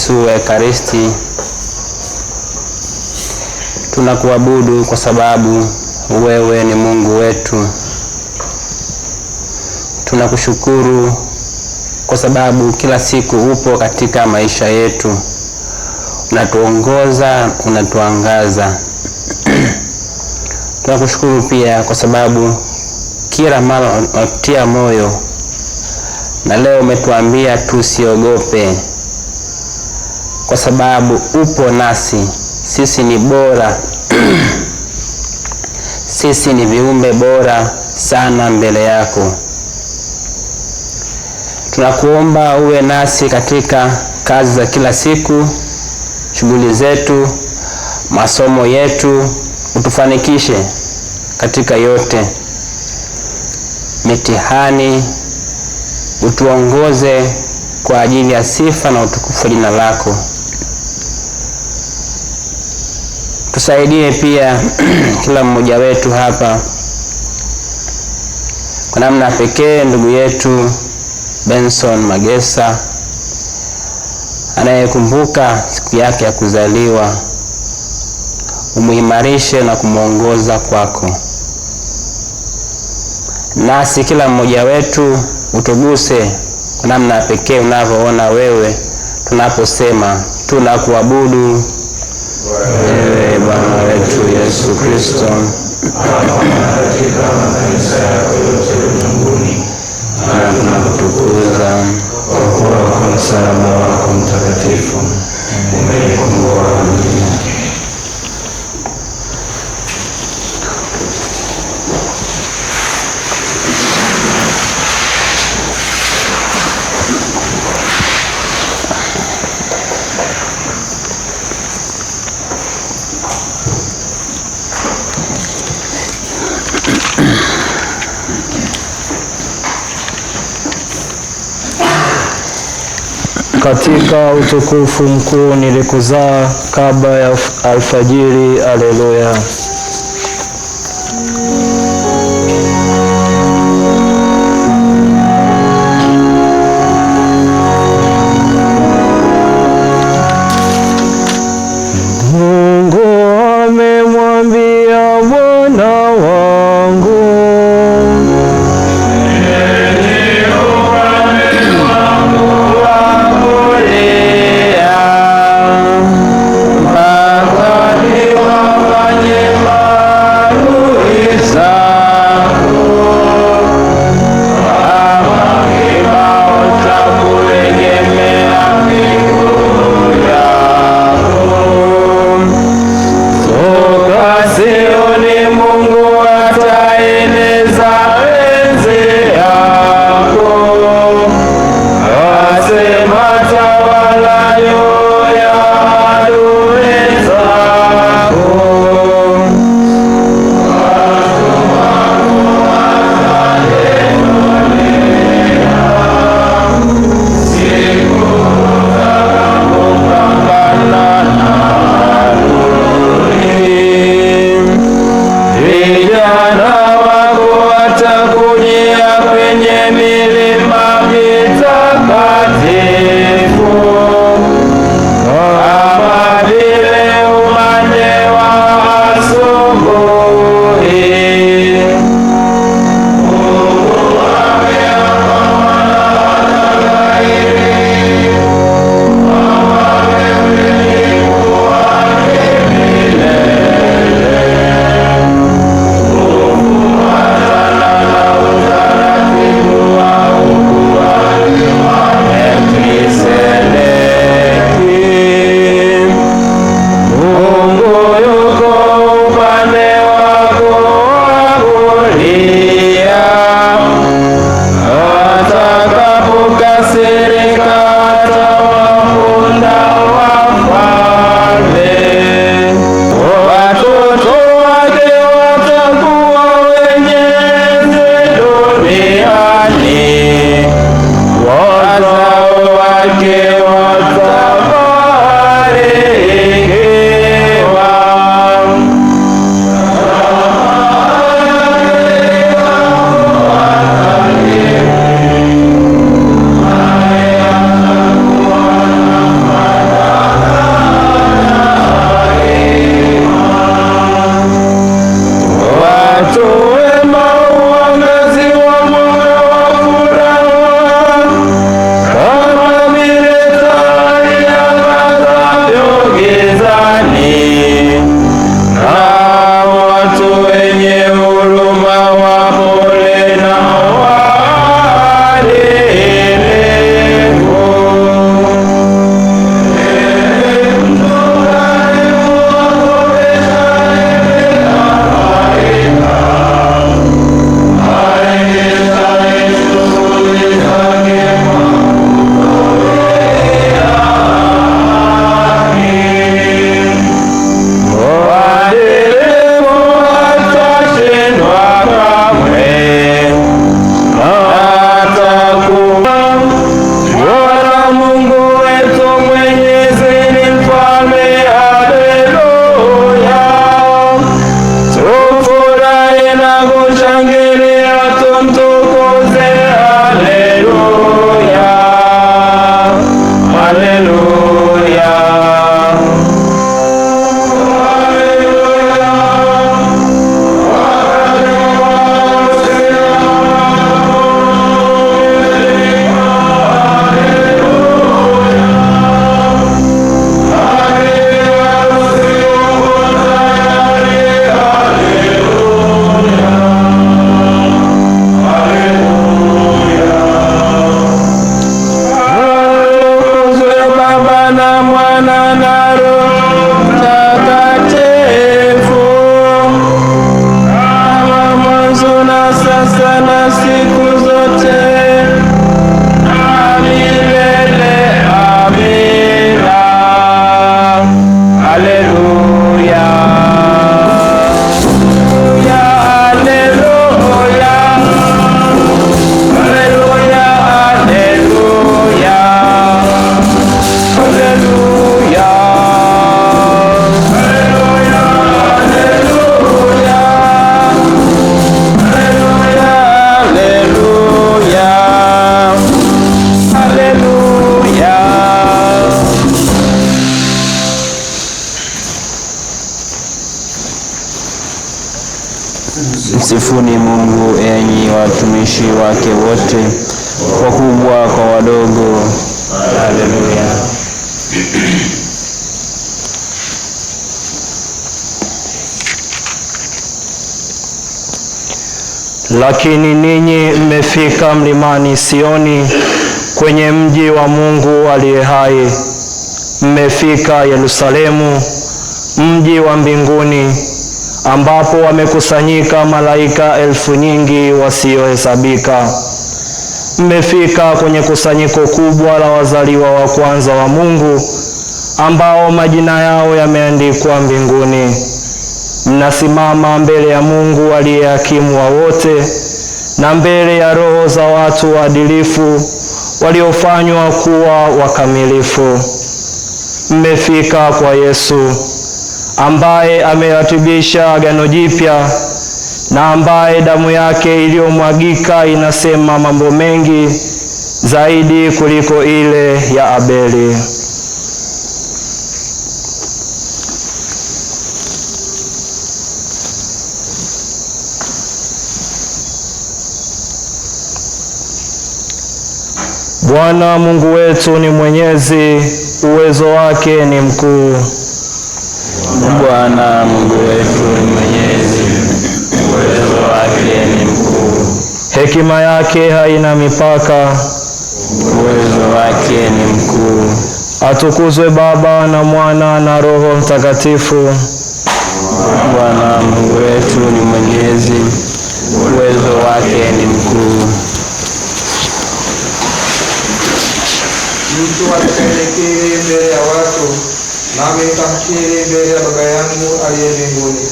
Yesu wa Ekaristi, tunakuabudu kwa sababu wewe ni Mungu wetu. Tunakushukuru kwa sababu kila siku upo katika maisha yetu. Unatuongoza, unatuangaza. Tunakushukuru pia kwa sababu kila mara unatia moyo, na leo umetuambia tusiogope kwa sababu upo nasi. Sisi ni bora sisi ni viumbe bora sana mbele yako. Tunakuomba uwe nasi katika kazi za kila siku, shughuli zetu, masomo yetu. Utufanikishe katika yote, mitihani. Utuongoze kwa ajili ya sifa na utukufu wa jina lako. Tusaidie pia kila mmoja wetu hapa, kwa namna pekee ndugu yetu Benson Magesa anayekumbuka siku yake ya kuzaliwa. Umuimarishe na kumuongoza kwako. Nasi kila mmoja wetu utuguse kwa namna pekee unavyoona wewe, tunaposema tunakuabudu wewe Bwana wetu Yesu Kristo, katika makanisa yako yote ulimwenguni, na tunakutukuza kwa kuwa kwa msalaba wako mtakatifu umeikomboa dunia. Katika utukufu mkuu nilikuzaa kabla ya alfajiri. Haleluya. Mungu amemwambia Bwana wangu, Baba Msifuni Mungu enyi watumishi wake wote, wakubwa kwa wadogo. Haleluya. Lakini ninyi mmefika mlimani Sioni, kwenye mji wa Mungu aliye hai. Mmefika Yerusalemu, mji wa mbinguni, ambapo wamekusanyika malaika elfu nyingi wasiohesabika. Mmefika kwenye kusanyiko kubwa la wazaliwa wa kwanza wa Mungu, ambao majina yao yameandikwa mbinguni. Mnasimama mbele ya Mungu aliye hakimu wa wote, na mbele ya roho za watu waadilifu waliofanywa kuwa wakamilifu. Mmefika kwa Yesu, ambaye ameratibisha agano jipya, na ambaye damu yake iliyomwagika inasema mambo mengi zaidi kuliko ile ya Abeli. Bwana Mungu wetu ni mwenyezi, uwezo wake ni mkuu. Bwana Mungu wetu ni mwenyezi, uwezo wake ni mkuu. Hekima yake haina mipaka, uwezo wake ni mkuu. Atukuzwe Baba na Mwana na Roho Mtakatifu. Bwana Mungu wetu ni mwenyezi, uwezo wake ni mkuu. Mtu atakayekiri mbele ya watu, nami nitamkiri mbele ya Baba yangu aliye mbinguni.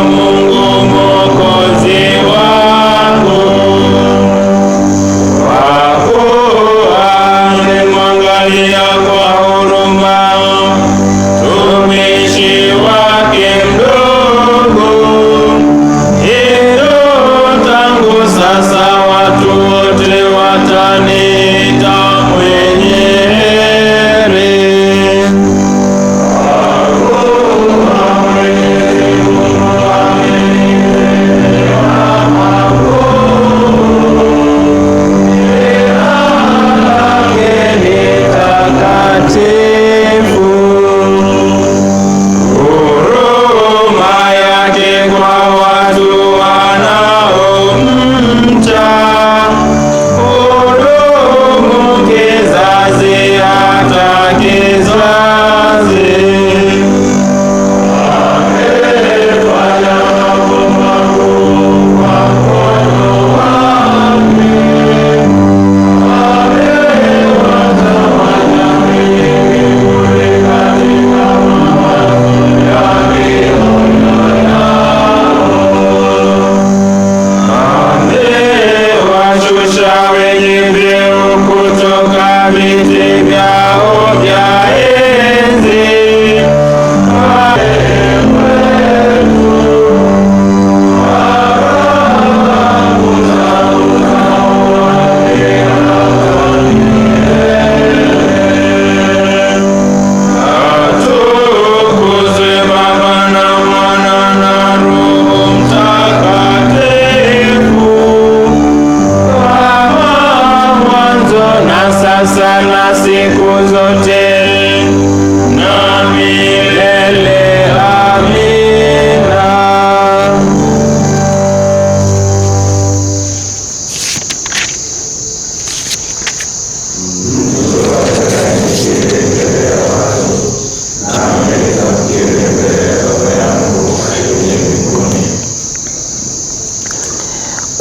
Mungu Mwokozi wangu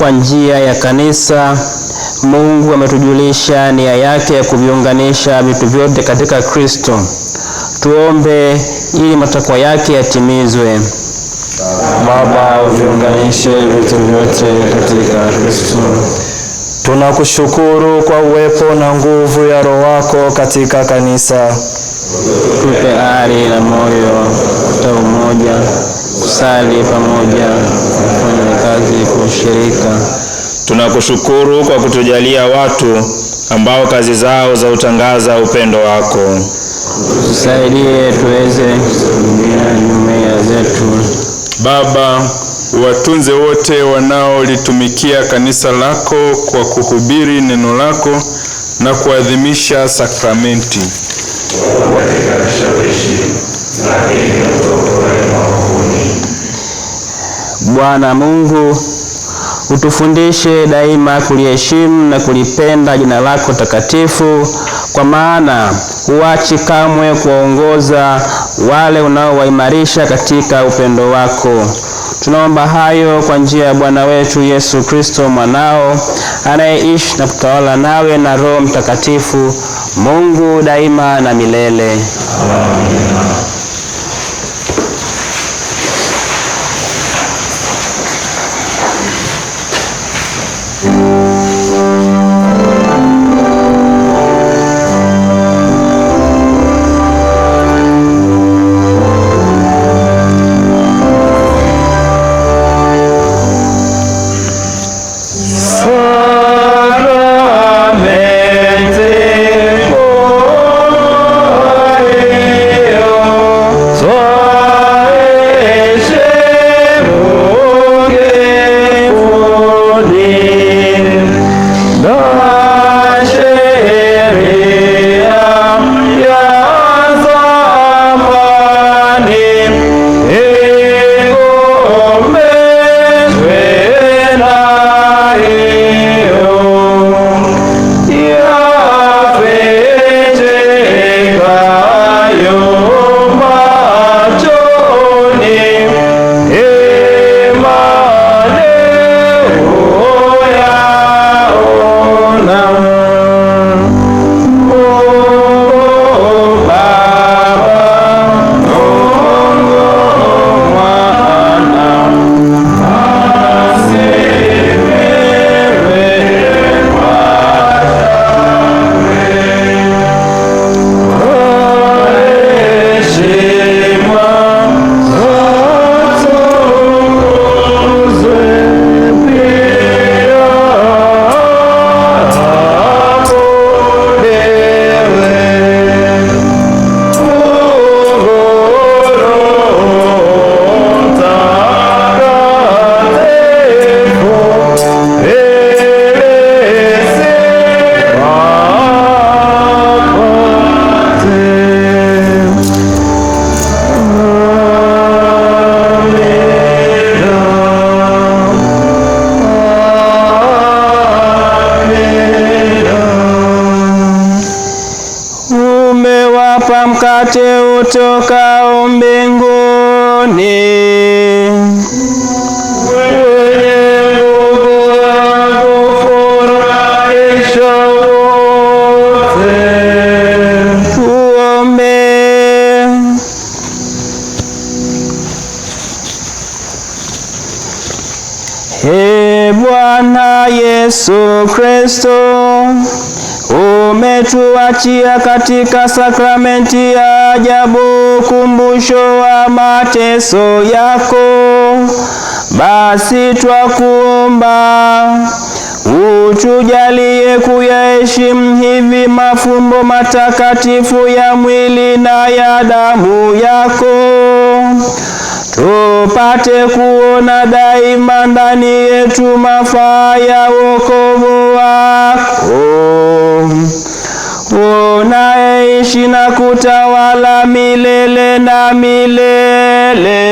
kwa njia ya kanisa, Mungu ametujulisha nia yake ya kuviunganisha vitu vyote katika Kristo. Tuombe ili matakwa yake yatimizwe. Baba, uviunganishe vitu vyote katika Kristo. Tunakushukuru kwa uwepo na nguvu ya Roho wako katika kanisa. Tupe ari na moyo ta umoja, kusali pamoja, kufanya kazi kwa ushirika. Tunakushukuru kwa kutujalia watu ambao kazi zao za utangaza upendo wako. Tusaidie tuweze kuhudumia jumuiya zetu. Baba, watunze wote wanaolitumikia kanisa lako kwa kuhubiri neno lako na kuadhimisha sakramenti. Bwana Mungu, utufundishe daima kuliheshimu na kulipenda jina lako takatifu, kwa maana huachi kamwe kuwaongoza wale unaowaimarisha katika upendo wako. Tunaomba hayo kwa njia ya Bwana wetu Yesu Kristo mwanao, anayeishi na kutawala nawe na Roho Mtakatifu, Mungu daima na milele. Amen. Mkate utokao mbinguni, wenye nguvu ya kufurahisha wote. Tuombe. Ee Bwana Yesu Kristo, umetuachia katika sakramenti ya ajabu ukumbusho wa mateso yako. Basi twakuomba utujalie kuyaheshimu hivi mafumbo matakatifu ya mwili na ya damu yako, tupate kuona daima ndani yetu mafaa ya wokovu wako, unaishi na kutawala milele na milele.